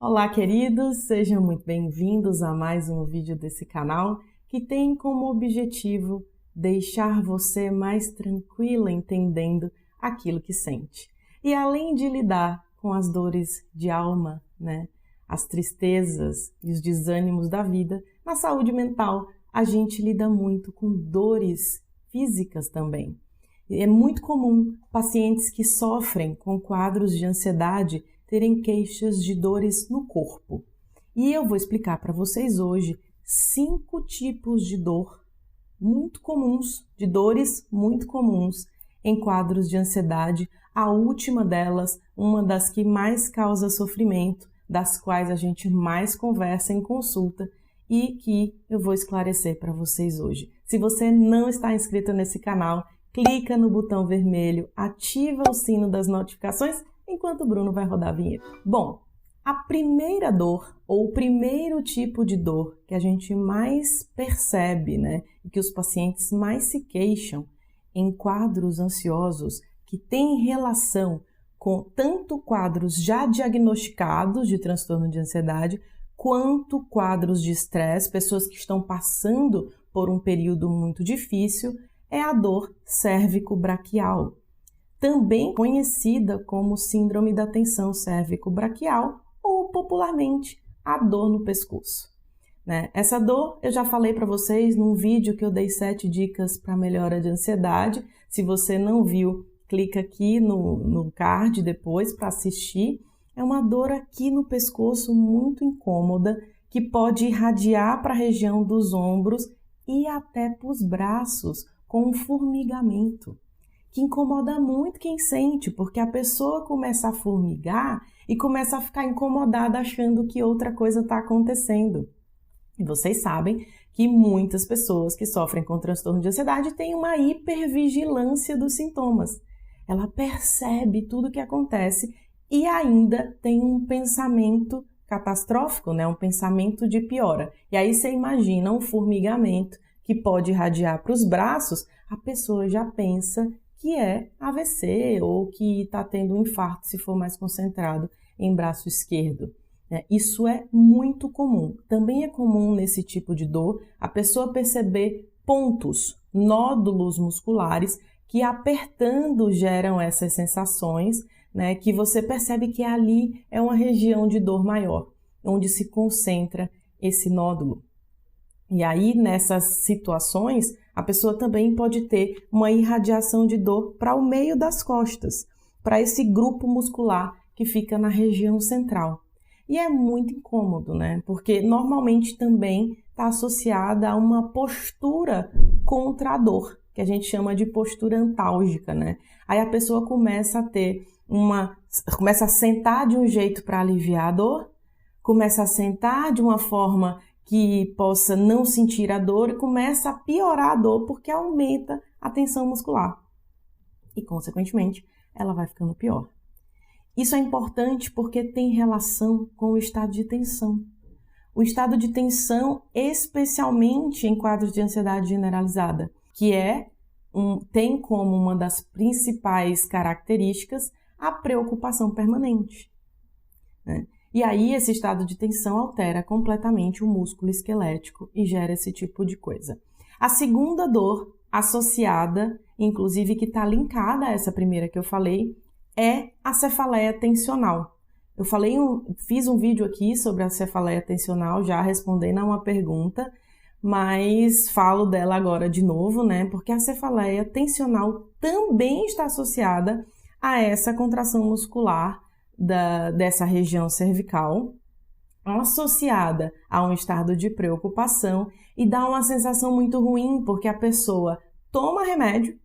Olá, queridos! Sejam muito bem-vindos a mais um vídeo desse canal que tem como objetivo deixar você mais tranquila entendendo aquilo que sente. E além de lidar com as dores de alma, as tristezas e os desânimos da vida, na saúde mental a gente lida muito com dores físicas também. É muito comum pacientes que sofrem com quadros de ansiedade terem queixas de dores no corpo. E eu vou explicar para vocês hoje 5 tipos de dor muito comuns, de dores muito comuns em quadros de ansiedade. A última delas, uma das que mais causa sofrimento, das quais a gente mais conversa em consulta e que eu vou esclarecer para vocês hoje. Se você não está inscrito nesse canal, clica no botão vermelho, ativa o sino das notificações enquanto o Bruno vai rodar a vinheta. Bom, a primeira dor, ou o primeiro tipo de dor que a gente mais percebe, e que os pacientes mais se queixam em quadros ansiosos que têm relação com tanto quadros já diagnosticados de transtorno de ansiedade, quanto quadros de estresse, pessoas que estão passando por um período muito difícil, é a dor cérvico-braquial, também conhecida como síndrome da tensão cérvico-braquial ou popularmente a dor no pescoço. Essa dor eu já falei para vocês num vídeo que eu dei 7 dicas para melhora de ansiedade. Se você não viu, clica aqui no card depois para assistir. É uma dor aqui no pescoço muito incômoda que pode irradiar para a região dos ombros e até para os braços com um formigamento, que incomoda muito quem sente, porque a pessoa começa a formigar e começa a ficar incomodada achando que outra coisa está acontecendo. E vocês sabem que muitas pessoas que sofrem com transtorno de ansiedade têm uma hipervigilância dos sintomas. Ela percebe tudo o que acontece e ainda tem um pensamento catastrófico, um pensamento de piora. E aí você imagina um formigamento que pode irradiar para os braços, a pessoa já pensa que é AVC ou que está tendo um infarto se for mais concentrado em braço esquerdo. Isso é muito comum. Também é comum nesse tipo de dor a pessoa perceber pontos, nódulos musculares que apertando geram essas sensações, que você percebe que ali é uma região de dor maior, onde se concentra esse nódulo. E aí, nessas situações, a pessoa também pode ter uma irradiação de dor para o meio das costas, para esse grupo muscular que fica na região central. E é muito incômodo, porque normalmente também está associada a uma postura contra a dor, que a gente chama de postura antálgica, Aí a pessoa começa a sentar de um jeito para aliviar a dor, começa a sentar de uma forma que possa não sentir a dor e começa a piorar a dor porque aumenta a tensão muscular. E, consequentemente, ela vai ficando pior. Isso é importante porque tem relação com o estado de tensão. O estado de tensão, especialmente em quadros de ansiedade generalizada, que tem como uma das principais características a preocupação permanente. E aí, esse estado de tensão altera completamente o músculo esquelético e gera esse tipo de coisa. A segunda dor associada, inclusive que está linkada a essa primeira que eu falei, é a cefaleia tensional. Eu fiz um vídeo aqui sobre a cefaleia tensional, já respondendo a uma pergunta, mas falo dela agora de novo, porque a cefaleia tensional também está associada a essa contração muscular dessa região cervical, associada a um estado de preocupação e dá uma sensação muito ruim, porque a pessoa toma remédio,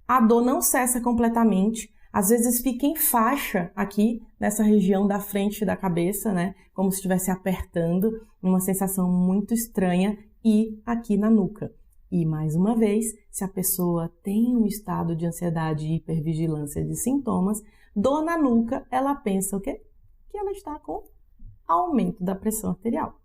a dor não cessa completamente, às vezes fica em faixa aqui, nessa região da frente da cabeça, como se estivesse apertando, uma sensação muito estranha, e aqui na nuca. E, mais uma vez, se a pessoa tem um estado de ansiedade e hipervigilância de sintomas, dor na nuca, ela pensa o quê? Que ela está com aumento da pressão arterial.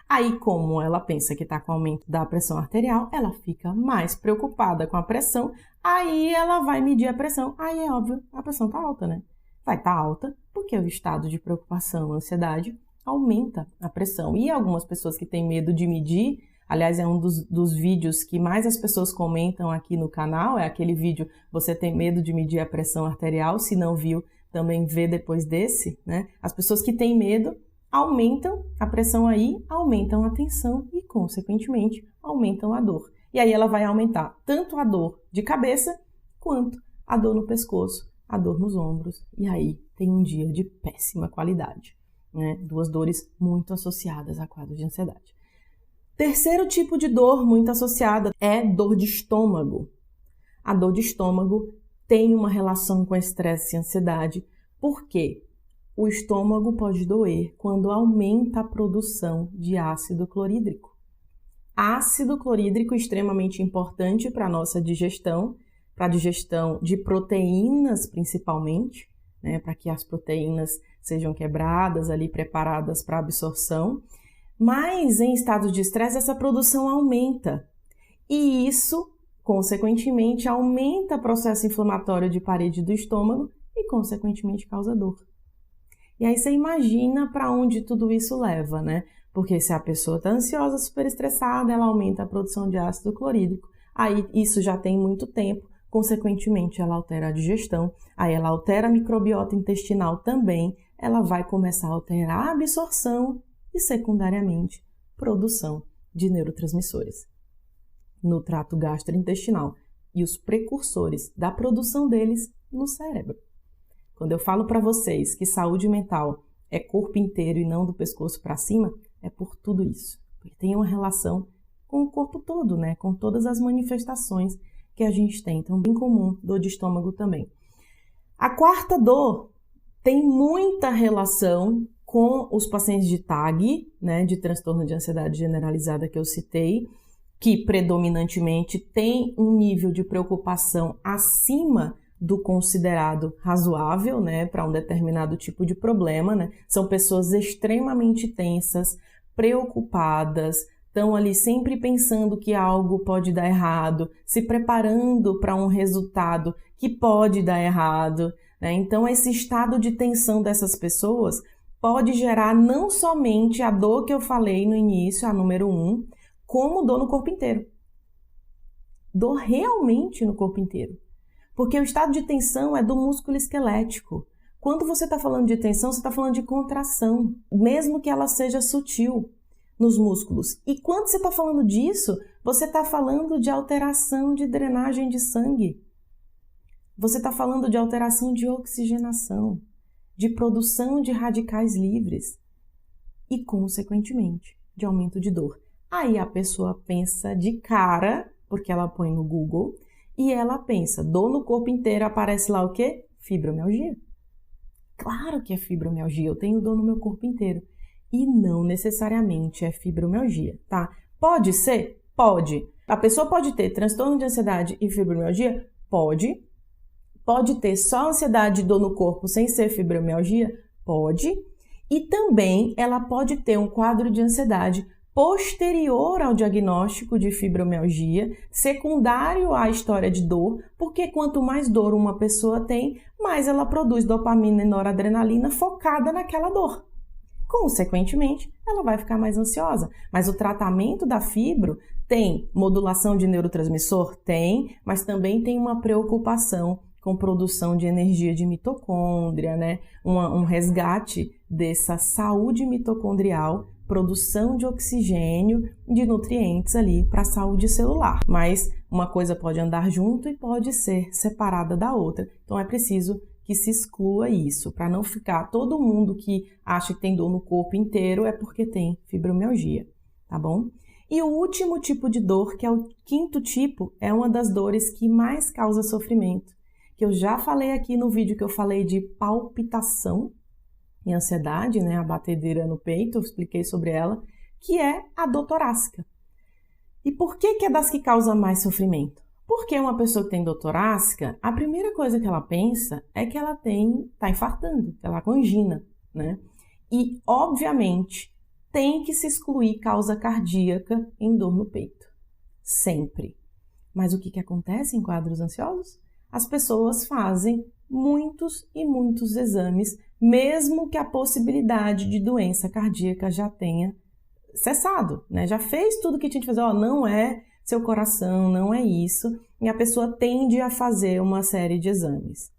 Aí, como ela pensa que está com aumento da pressão arterial, ela fica mais preocupada com a pressão, aí ela vai medir a pressão. Aí é óbvio, a pressão está alta, Vai estar alta porque o estado de preocupação, ansiedade, aumenta a pressão. E algumas pessoas que têm medo de medir, aliás, é um dos vídeos que mais as pessoas comentam aqui no canal, é aquele vídeo, você tem medo de medir a pressão arterial, se não viu, também vê depois desse, né? As pessoas que têm medo aumentam a pressão aí, aumentam a tensão e, consequentemente, aumentam a dor. E aí ela vai aumentar tanto a dor de cabeça, quanto a dor no pescoço, a dor nos ombros, e aí tem um dia de péssima qualidade, né? Duas dores muito associadas a quadro de ansiedade. Terceiro tipo de dor muito associada é dor de estômago. A dor de estômago tem uma relação com estresse e ansiedade, porque o estômago pode doer quando aumenta a produção de ácido clorídrico. Ácido clorídrico extremamente importante para a nossa digestão, para a digestão de proteínas principalmente, né, para que as proteínas sejam quebradas ali, preparadas para absorção. Mas em estados de estresse essa produção aumenta e isso, consequentemente, aumenta o processo inflamatório de parede do estômago e, consequentemente, causa dor. E aí você imagina para onde tudo isso leva, né? Porque se a pessoa está ansiosa, super estressada, ela aumenta a produção de ácido clorídrico, aí isso já tem muito tempo, consequentemente ela altera a digestão, aí ela altera a microbiota intestinal também, ela vai começar a alterar a absorção e, secundariamente, produção de neurotransmissores no trato gastrointestinal e os precursores da produção deles no cérebro. Quando eu falo para vocês que saúde mental é corpo inteiro e não do pescoço para cima, é por tudo isso. Porque tem uma relação com o corpo todo, né? Com todas as manifestações que a gente tem. Então, bem comum, dor de estômago também. A quarta dor tem muita relação com os pacientes de TAG, né? De transtorno de ansiedade generalizada que eu citei, que predominantemente tem um nível de preocupação acima do considerado razoável, né, para um determinado tipo de problema, né? São pessoas extremamente tensas, preocupadas, estão ali sempre pensando que algo pode dar errado, se preparando para um resultado que pode dar errado, né? Então, esse estado de tensão dessas pessoas pode gerar não somente a dor que eu falei no início, a número 1, como dor no corpo inteiro. Dor realmente no corpo inteiro. Porque o estado de tensão é do músculo esquelético. Quando você está falando de tensão, você está falando de contração, mesmo que ela seja sutil nos músculos. E quando você está falando disso, você está falando de alteração de drenagem de sangue. Você está falando de alteração de oxigenação, de produção de radicais livres e, consequentemente, de aumento de dor. Aí a pessoa pensa de cara, porque ela põe no Google, e ela pensa, dor no corpo inteiro, aparece lá o quê? Fibromialgia. Claro que é fibromialgia, eu tenho dor no meu corpo inteiro. E não necessariamente é fibromialgia, tá? Pode ser? Pode. A pessoa pode ter transtorno de ansiedade e fibromialgia? Pode. Pode ter só ansiedade e dor no corpo sem ser fibromialgia? Pode. E também ela pode ter um quadro de ansiedade posterior ao diagnóstico de fibromialgia, secundário à história de dor, porque quanto mais dor uma pessoa tem, mais ela produz dopamina e noradrenalina focada naquela dor. Consequentemente, ela vai ficar mais ansiosa. Mas o tratamento da fibro tem modulação de neurotransmissor? Tem, mas também tem uma preocupação com produção de energia de mitocôndria, né? Um resgate dessa saúde mitocondrial, produção de oxigênio, de nutrientes ali para a saúde celular. Mas uma coisa pode andar junto e pode ser separada da outra. Então é preciso que se exclua isso, para não ficar todo mundo que acha que tem dor no corpo inteiro é porque tem fibromialgia, tá bom? E o último tipo de dor, que é o quinto tipo, é uma das dores que mais causa sofrimento, que eu já falei aqui no vídeo que eu falei de palpitação e ansiedade, né, a batedeira no peito, eu expliquei sobre ela, que é a dor torácica. E por que é das que causa mais sofrimento? Porque uma pessoa que tem dor torácica, a primeira coisa que ela pensa é que ela está infartando, que ela com angina, né? E, obviamente, tem que se excluir causa cardíaca em dor no peito. Sempre. Mas o que acontece em quadros ansiosos? As pessoas fazem muitos e muitos exames mesmo que a possibilidade de doença cardíaca já tenha cessado, né? Já fez tudo que tinha que fazer, não é seu coração, não é isso, e a pessoa tende a fazer uma série de exames,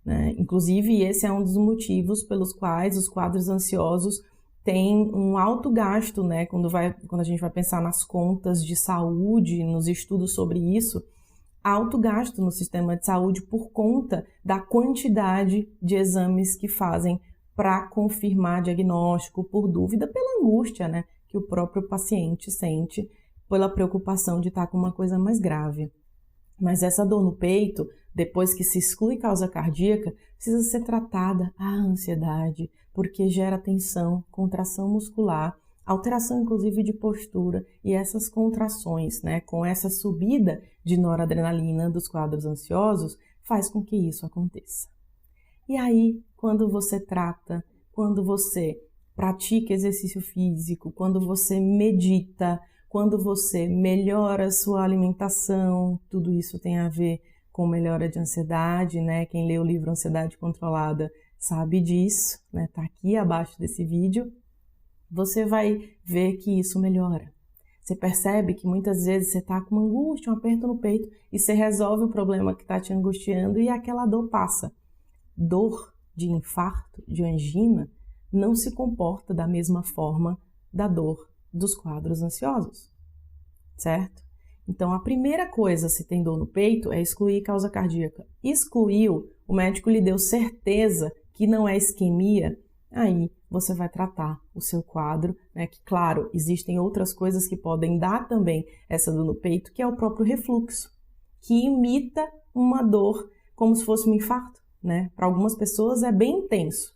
né? Inclusive, esse é um dos motivos pelos quais os quadros ansiosos têm um alto gasto, né? Quando a gente vai pensar nas contas de saúde, nos estudos sobre isso, alto gasto no sistema de saúde por conta da quantidade de exames que fazem para confirmar diagnóstico, por dúvida, pela angústia, né, que o próprio paciente sente, pela preocupação de estar com uma coisa mais grave. Mas essa dor no peito, depois que se exclui causa cardíaca, precisa ser tratada a ansiedade, porque gera tensão, contração muscular, alteração inclusive de postura, e essas contrações, né, com essa subida de noradrenalina dos quadros ansiosos, faz com que isso aconteça. E aí, quando você trata, quando você pratica exercício físico, quando você medita, quando você melhora a sua alimentação, tudo isso tem a ver com melhora de ansiedade, né? Quem lê o livro Ansiedade Controlada sabe disso, né? Tá aqui abaixo desse vídeo. Você vai ver que isso melhora. Você percebe que muitas vezes você está com uma angústia, um aperto no peito, e você resolve o problema que está te angustiando e aquela dor passa. Dor de infarto, de angina, não se comporta da mesma forma da dor dos quadros ansiosos, certo? Então, a primeira coisa, se tem dor no peito, é excluir causa cardíaca. Excluiu, o médico lhe deu certeza que não é isquemia, aí você vai tratar o seu quadro, né? Que, claro, existem outras coisas que podem dar também essa dor no peito, que é o próprio refluxo, que imita uma dor como se fosse um infarto, né? Para algumas pessoas é bem intenso.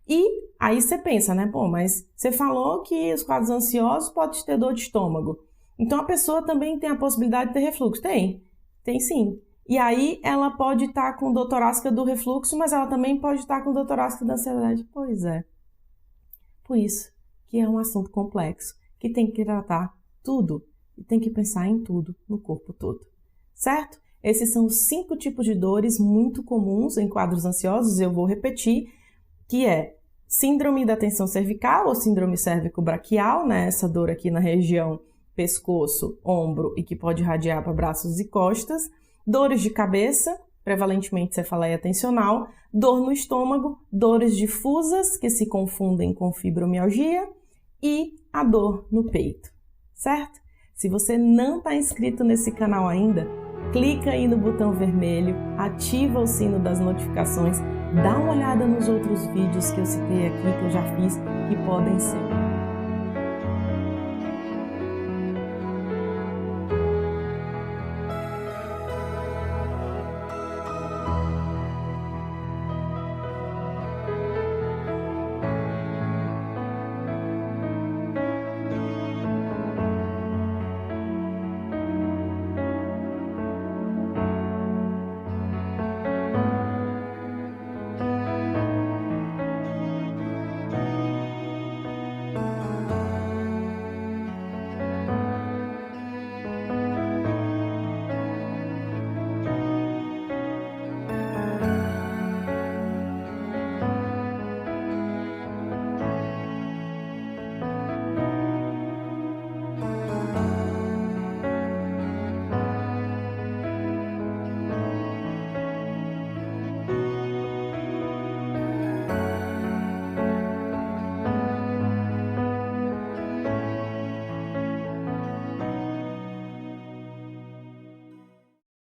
E aí você pensa, né? Pô, mas você falou que os quadros ansiosos podem ter dor de estômago. Então a pessoa também tem a possibilidade de ter refluxo? Tem sim. E aí ela pode estar com dor torácica do refluxo, mas ela também pode estar com dor torácica da ansiedade. Pois é. Por isso que é um assunto complexo, que tem que tratar tudo e tem que pensar em tudo no corpo todo, certo? Esses são os 5 tipos de dores muito comuns em quadros ansiosos, eu vou repetir, que é síndrome da tensão cervical ou síndrome cérvico-braquial, né? Essa dor aqui na região pescoço, ombro e que pode irradiar para braços e costas, dores de cabeça, prevalentemente cefaleia tensional, dor no estômago, dores difusas que se confundem com fibromialgia e a dor no peito, certo? Se você não está inscrito nesse canal ainda, clica aí no botão vermelho, ativa o sino das notificações, dá uma olhada nos outros vídeos que eu citei aqui, que eu já fiz, que podem ser